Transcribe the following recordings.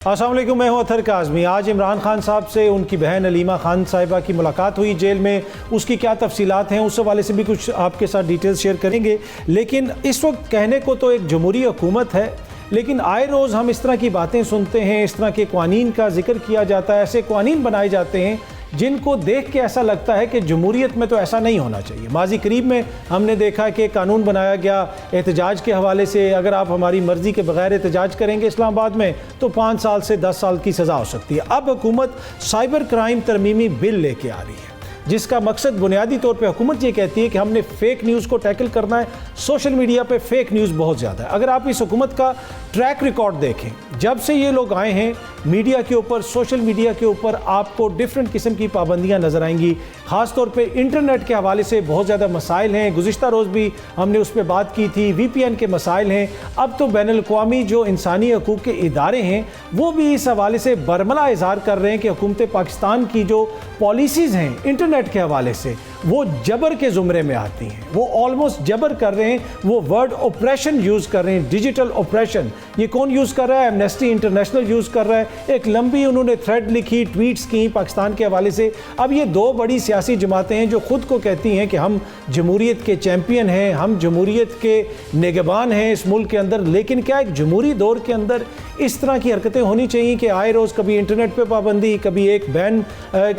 अस्सलाम वालेकुम, मैं हूं अतर काज़मी। आज इमरान खान साहब से उनकी बहन अलीमा खान साहिबा की मुलाकात हुई जेल में। उसकी क्या तफसीलात हैं, उस हवाले से भी कुछ आपके साथ डिटेल्स शेयर करेंगे। लेकिन इस वक्त कहने को तो एक जमहूरी हुकूमत है, लेकिन आए रोज़ हम इस तरह की बातें सुनते हैं, इस तरह के कानून का जिक्र किया जाता है, ऐसे कानून बनाए जाते हैं जिनको देख के ऐसा लगता है कि जमहूरियत में तो ऐसा नहीं होना चाहिए। माजी करीब में हमने देखा कि कानून बनाया गया एहतजाज के हवाले से, अगर आप हमारी मर्ज़ी के बगैर एहतजाज करेंगे इस्लामाबाद में तो 5 साल से 10 साल की सज़ा हो सकती है। अब हुकूमत साइबर क्राइम तरमीमी बिल लेके आ रही है, जिसका मकसद बुनियादी तौर पे हुकूमत ये कहती है कि हमने फ़ेक न्यूज़ को टैकल करना है। सोशल मीडिया पे फ़ेक न्यूज़ बहुत ज़्यादा है। अगर आप इस हुकूमत का ट्रैक रिकॉर्ड देखें, जब से ये लोग आए हैं मीडिया के ऊपर, सोशल मीडिया के ऊपर आपको डिफरेंट किस्म की पाबंदियां नज़र आएंगी। ख़ास तौर पे इंटरनेट के हवाले से बहुत ज़्यादा मसाइल हैं। गुज़िश्ता रोज़ भी हमने उस पर बात की थी। VPN के मसाइल हैं। अब तो बैनुल-अक़वामी जो इंसानी हकूक़ के इदारे हैं वो भी इस हवाले से बरमला इज़हार कर रहे हैं कि हुकूमत पाकिस्तान की जो पॉलिसीज़ हैं इंटरनेट के हवाले से वो जबर के ज़ुमरे में आती हैं। वो ऑलमोस्ट जबर कर रहे हैं। वो वर्ड ऑपरेशन यूज़ कर रहे हैं, डिजिटल ऑपरेशन। ये कौन यूज़ कर रहा है? एमनेस्टी इंटरनेशनल यूज़ कर रहा है। एक लंबी उन्होंने थ्रेड लिखी, ट्वीट्स की पाकिस्तान के हवाले से। अब ये दो बड़ी सियासी जमातें हैं जो ख़ुद को कहती हैं कि हम जमहूरियत के चैम्पियन हैं, हम जमहूरियत के निगहबान हैं इस मुल्क के अंदर। लेकिन क्या एक जमहूरी दौर के अंदर इस तरह की हरकतें होनी चाहिए कि आए रोज़ कभी इंटरनेट पे पाबंदी, कभी एक बैन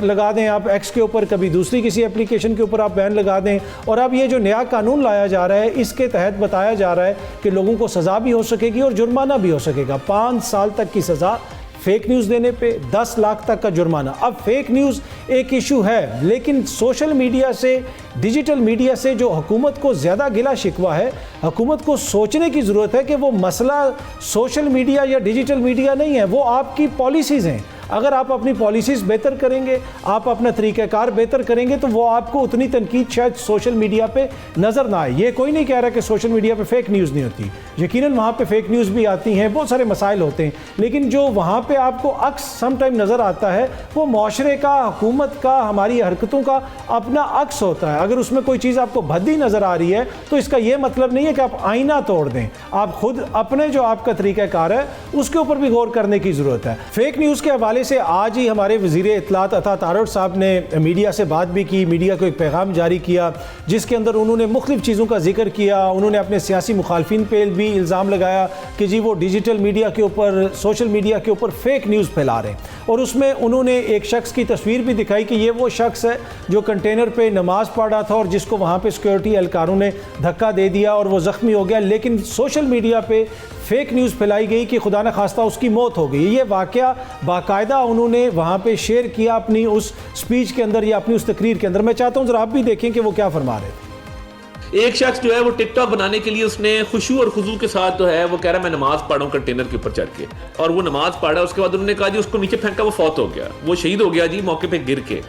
लगा दें आप एक्स के ऊपर, कभी दूसरी किसी एप्लीकेशन के ऊपर आप बैन लगा दें। और अब ये जो नया कानून लाया जा रहा है इसके तहत बताया जा रहा है कि लोगों को सज़ा भी हो सकेगी और जुर्माना भी हो सकेगा। 5 साल तक की सज़ा फेक न्यूज़ देने पे, 10 लाख तक का जुर्माना। अब फेक न्यूज़ एक इशू है, लेकिन सोशल मीडिया से, डिजिटल मीडिया से जो हुकूमत को ज़्यादा गिला शिकवा है, हुकूमत को सोचने की ज़रूरत है कि वो मसला सोशल मीडिया या डिजिटल मीडिया नहीं है, वो आपकी पॉलिसीज़ हैं। अगर आप अपनी पॉलिसीज़ बेहतर करेंगे, आप अपना तरीक़ाकार बेहतर करेंगे तो वो आपको उतनी तनकीद शायद सोशल मीडिया पे नज़र ना आए। ये कोई नहीं कह रहा कि सोशल मीडिया पे फ़ेक न्यूज़ नहीं होती, यकीनन वहाँ पे फ़ेक न्यूज़ भी आती हैं, बहुत सारे मसाइल होते हैं। लेकिन जो वहाँ पे आपको अक्स सम टाइम नज़र आता है वो माशरे का, हुकूमत का, हमारी हरकतों का अपना अक्स होता है। अगर उसमें कोई चीज़ आपको भद्दी नज़र आ रही है तो इसका ये मतलब नहीं है कि आप आईना तोड़ दें। आप खुद अपने जो आपका तरीक़ाकार है उसके ऊपर भी गौर करने की ज़रूरत है। फ़ेक न्यूज़ के हवाले से आज ही हमारे वज़ीर इत्तलात अता तारड़ साहब ने मीडिया से बात भी की, मीडिया को एक पैगाम जारी किया जिसके अंदर उन्होंने मुख्तलिफ़ चीज़ों का जिक्र किया। उन्होंने अपने सियासी मुखालफिन पे भी इल्ज़ाम लगाया कि जी वो डिजिटल मीडिया के ऊपर, सोशल मीडिया के ऊपर फ़ेक न्यूज़ फैला रहे हैं। और उसमें उन्होंने एक शख्स की तस्वीर भी दिखाई कि ये वो शख्स है जो कंटेनर पर नमाज़ पढ़ रहा था और जिसको वहाँ पर सिक्योरिटी एहलकारों ने धक्का दे दिया और वो ज़ख्मी हो गया। लेकिन सोशल मीडिया पर फेक न्यूज़ फैलाई गई कि खुदा न खास्ता उसकी मौत हो गई। ये वाक़या बाकायदा उन्होंने वहाँ पे शेयर किया अपनी उस स्पीच के अंदर या अपनी उस तकरीर के अंदर। मैं चाहता हूँ ज़रा आप भी देखें कि वो क्या फरमा रहे थे। एक शख्स जो है वो टिकटॉक बनाने के लिए उसने खुशू और खुजू के साथ जो है वो कह रहा है मैं नमाज पढ़ रहा हूँ कंटेनर के ऊपर चढ़ के, और वो नमाज पढ़ रहा है। उसके बाद उन्होंने कहा जी उसको नीचे फेंका, वो फौत हो गया, वो शहीद हो गया जी मौके पर गिर के।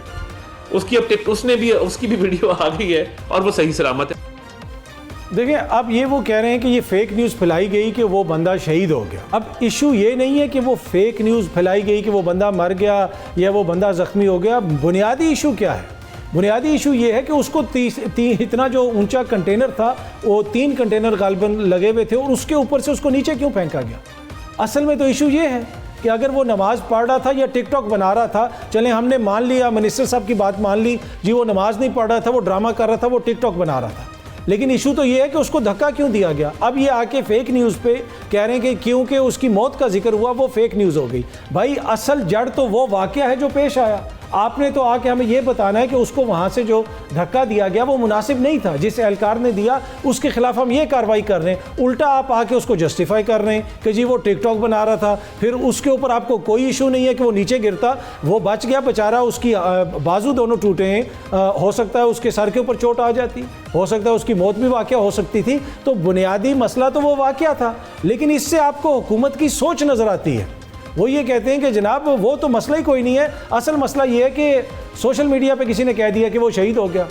उसकी अब उसने भी उसकी भी वीडियो आ गई है और वो सही सलामत है। देखिए, अब ये वो कह रहे हैं कि ये फ़ेक न्यूज़ फैलाई गई कि वो बंदा शहीद हो गया। अब इशू ये नहीं है कि वो फ़ेक न्यूज़ फैलाई गई कि वो बंदा मर गया या वो बंदा ज़ख्मी हो गया। बुनियादी इशू क्या है? बुनियादी इशू ये है कि उसको इतना जो ऊंचा कंटेनर था, वो 3 कंटेनर गालिबन लगे हुए थे और उसके ऊपर से उसको नीचे क्यों फेंका गया? असल में तो इशू ये है कि अगर वो नमाज़ पढ़ रहा था या टिकटॉक बना रहा था, चलें हमने मान लिया, मिनिस्टर साहब की बात मान ली, जी वो नमाज नहीं पढ़ रहा था, वो ड्रामा कर रहा था, वो टिकटॉक बना रहा था। लेकिन इशू तो ये है कि उसको धक्का क्यों दिया गया। अब ये आके फेक न्यूज़ पे कह रहे हैं कि क्योंकि उसकी मौत का जिक्र हुआ वो फेक न्यूज़ हो गई। भाई असल जड़ तो वो वाक़या है जो पेश आया। आपने तो आके हमें ये बताना है कि उसको वहाँ से जो धक्का दिया गया वो मुनासिब नहीं था, जिस एहलकार ने दिया उसके खिलाफ हम ये कार्रवाई कर रहे हैं। उल्टा आप आके उसको जस्टिफाई कर रहे हैं कि जी वो टिकटॉक बना रहा था, फिर उसके ऊपर आपको कोई इशू नहीं है कि वो नीचे गिरता, वो बच गया बेचारा, उसकी बाजू दोनों टूटे हैं, हो सकता है उसके सर के ऊपर चोट आ जाती, हो सकता है उसकी मौत भी वाक़या हो सकती थी। तो बुनियादी मसला तो वो वाक़या था, लेकिन इससे आपको हुकूमत की सोच नज़र आती है। वो ये कहते हैं कि जनाब वो तो मसला ही कोई नहीं है, असल मसला ये है कि सोशल मीडिया पे किसी ने कह दिया कि वो शहीद हो गया।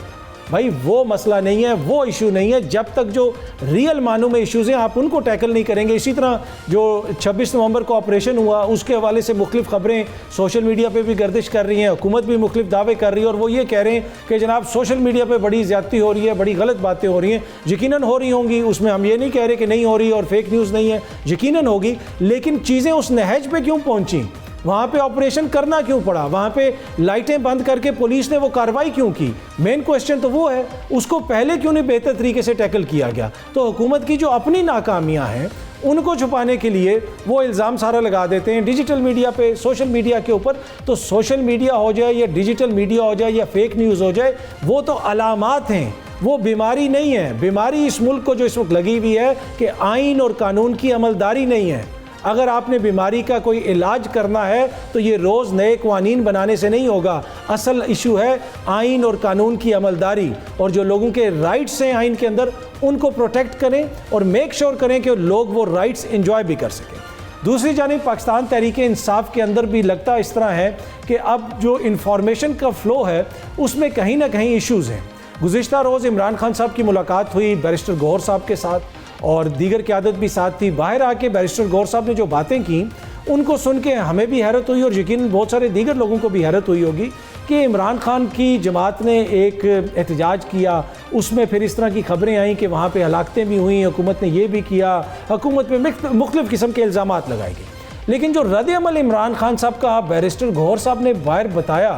भाई वो मसला नहीं है, वो इशू नहीं है। जब तक जो रियल मानों में इश्यूज़ हैं आप उनको टैकल नहीं करेंगे। इसी तरह जो 26 नवंबर को ऑपरेशन हुआ उसके हवाले से मुख्तलिफ खबरें सोशल मीडिया पे भी गर्दिश कर रही हैं, हुकूमत भी मुख्तलिफ दावे कर रही है और वो ये कह रहे हैं कि जनाब सोशल मीडिया पे बड़ी ज़्यादती हो रही है, बड़ी गलत बातें हो रही हैं। यकीनन हो रही होंगी, उसमें हम ये नहीं कह रहे कि नहीं हो रही और फेक न्यूज़ नहीं है, यकीनन होगी, लेकिन चीज़ें उस नहज पे क्यों पहुंची, वहाँ पे ऑपरेशन करना क्यों पड़ा, वहाँ पे लाइटें बंद करके पुलिस ने वो कार्रवाई क्यों की, मेन क्वेश्चन तो वो है। उसको पहले क्यों नहीं बेहतर तरीके से टैकल किया गया। तो हुकूमत की जो अपनी नाकामियाँ हैं उनको छुपाने के लिए वो इल्ज़ाम सारा लगा देते हैं डिजिटल मीडिया पे, सोशल मीडिया के ऊपर। तो सोशल मीडिया हो जाए या डिजिटल मीडिया हो जाए या फेक न्यूज़ हो जाए, वो तो अलामात हैं, वो बीमारी नहीं है। बीमारी इस मुल्क को जो इस वक्त लगी हुई है कि आइन और कानून की अमलदारी नहीं है। अगर आपने बीमारी का कोई इलाज करना है तो ये रोज़ नए कवानीन बनाने से नहीं होगा। असल इशू है आइन और कानून की अमलदारी, और जो लोगों के राइट्स हैं आइन के अंदर उनको प्रोटेक्ट करें और मेक श्योर करें कि लोग वो राइट्स एंजॉय भी कर सकें। दूसरी जानिब पाकिस्तान तहरीक इंसाफ के अंदर भी लगता इस तरह है कि अब जो इंफॉर्मेशन का फ़्लो है उसमें कहीं ना कहीं इशूज़ हैं। गुज़िश्ता रोज़ इमरान खान साहब की मुलाकात हुई बैरिस्टर गौहर साहब के साथ और दीगर क़यादत भी साथ थी। बाहर आके बैरिस्टर गौहर साहब ने जो बातें की उनको सुन के हमें भी हैरत हुई और यकीन बहुत सारे दीगर लोगों को भी हैरत हुई होगी कि इमरान खान की जमात ने एक एहतजाज किया, उसमें फिर इस तरह की खबरें आई कि वहाँ पे हलाकतें भी हुई, हुकूमत ने ये भी किया, हुकूमत पे मुख्तलिफ़ किस्म के इल्ज़ामात लगाए गए। लेकिन जो रद्द-ए-अमल इमरान खान साहब का बैरिस्टर गौहर साहब ने बाहर बताया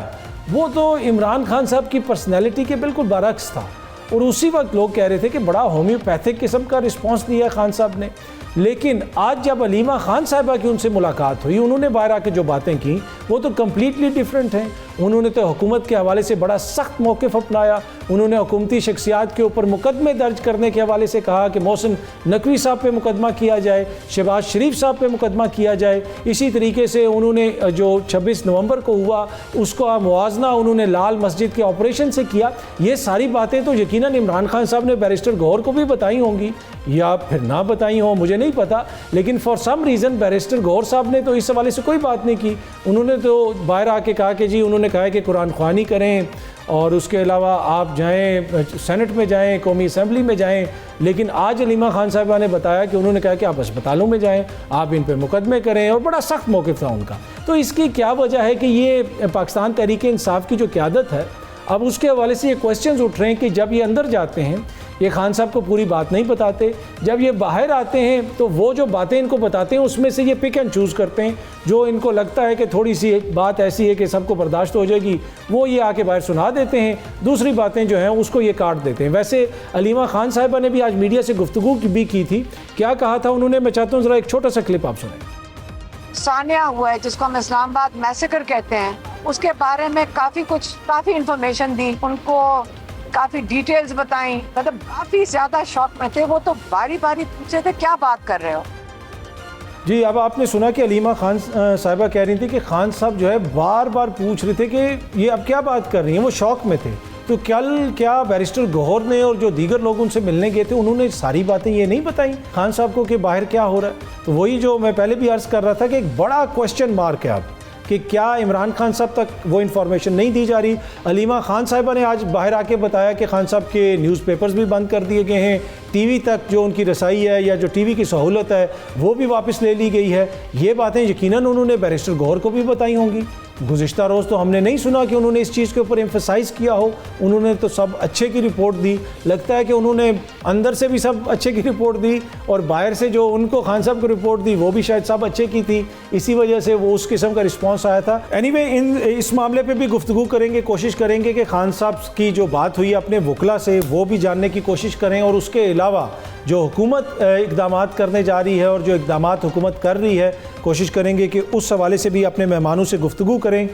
वो तो इमरान खान साहब की पर्सनैलिटी के बिल्कुल बरअक्स था। और उसी वक्त लोग कह रहे थे कि बड़ा होम्योपैथिक किस्म का रिस्पांस दिया खान साहब ने। लेकिन आज जब अलीमा खान साहिबा की उनसे मुलाकात हुई, उन्होंने बाहर आके जो बातें की वो तो कम्प्लीटली डिफरेंट हैं। उन्होंने तो हुकूमत के हवाले से बड़ा सख्त मौक़िफ़ अपनाया। उन्होंने हुकूमती शख्सियात के ऊपर मुकदमे दर्ज करने के हवाले से कहा कि मोहसिन नकवी साहब पे मुकदमा किया जाए, शहबाज शरीफ साहब पे मुकदमा किया जाए। इसी तरीके से उन्होंने जो 26 नवंबर को हुआ उसका मुआवजा उन्होंने लाल मस्जिद के ऑपरेशन से किया। ये सारी बातें तो यकीनन इमरान खान साहब ने बैरिस्टर गौहर को भी बताई होंगी या फिर ना बताई हो, मुझे नहीं पता, लेकिन for some reason barrister Gauhar साहब ने तो इस हवाले से कोई बात नहीं की। उन्होंने तो बाहर आके कहा कि जी, उन्होंने कहा कि कुरान ख्वानी करें और उसके अलावा आप जाएं सेनेट में जाएं, कौमी असम्बली में जाएं। लेकिन आज अलीमा खान साहिबा ने बताया कि उन्होंने कहा कि आप अस्पतालों में जाएं, आप इन पे मुकदमे करें, और बड़ा सख्त मौक़िफ़ था उनका। तो इसकी क्या वजह है कि ये पाकिस्तान तहरीक इंसाफ की जो क़यादत है, अब उसके हवाले से ये क्वेश्चंस उठ रहे हैं कि जब ये अंदर जाते हैं ये खान साहब को पूरी बात नहीं बताते, जब ये बाहर आते हैं तो वो जो बातें इनको बताते हैं उसमें से ये पिक एंड चूज़ करते हैं। जो इनको लगता है कि थोड़ी सी बात ऐसी है कि सबको बर्दाश्त हो जाएगी, वो ये आके बाहर सुना देते हैं। दूसरी बातें जो हैं उसको ये काट देते हैं। वैसे अलीमा खान साहिबा ने भी आज मीडिया से गुफ्तगू भी की थी। क्या कहा था उन्होंने, मैं चाहता हूँ ज़रा एक छोटा सा क्लिप आप सुनें। सानिया हुआ है जिसको हम इस्लामाबाद मैसेकर कहते हैं, उसके बारे में काफ़ी इंफॉर्मेशन दी, उनको काफ़ी डिटेल्स बताई, मतलब काफ़ी ज़्यादा शॉक में थे। वो तो बारी बारी पूछे थे क्या बात कर रहे हो जी। अब आपने सुना कि अलीमा खान साहिबा कह रही थी कि खान साहब जो है बार बार पूछ रहे थे कि ये अब क्या बात कर रही हैं, वो शौक में थे। तो क्या बैरिस्टर गौहर ने और जो दीगर लोग उनसे मिलने गए थे उन्होंने सारी बातें ये नहीं बताई खान साहब को कि बाहर क्या हो रहा है। तो वही जो मैं पहले भी अर्ज़ कर रहा था कि एक बड़ा क्वेश्चन मार्क है अब कि क्या इमरान खान साहब तक वो इन्फॉर्मेशन नहीं दी जा रही। अलीमा खान साहिबा ने आज बाहर आके बताया कि खान साहब के न्यूज़पेपर्स भी बंद कर दिए गए हैं, टीवी तक जो उनकी रसाई है या जो टीवी की सहूलत है वो भी वापस ले ली गई है। ये बातें यकीनन उन्होंने बैरिस्टर गौहर को भी बताई होंगी। गुज़िश्ता रोज़ तो हमने नहीं सुना कि उन्होंने इस चीज़ के ऊपर एम्फसाइज़ किया हो। उन्होंने तो सब अच्छे की रिपोर्ट दी। लगता है कि उन्होंने अंदर से भी सब अच्छे की रिपोर्ट दी और बाहर से जो उनको खान साहब को रिपोर्ट दी वो भी शायद सब अच्छे की थी, इसी वजह से वो उस किस्म का रिस्पॉन्स आया था। एनीवे इस मामले पर भी गुफ्तगू करेंगे, कोशिश करेंगे कि खान साहब की जो बात हुई अपने वकला से वो भी जानने की कोशिश करें, और उसके अलावा जो हुकूमत इक़दामात करने जा रही है और जो इक़दामात हुकूमत कर रही है, कोशिश करेंगे कि उस हवाले से भी अपने मेहमानों से गुफ्तगू करें।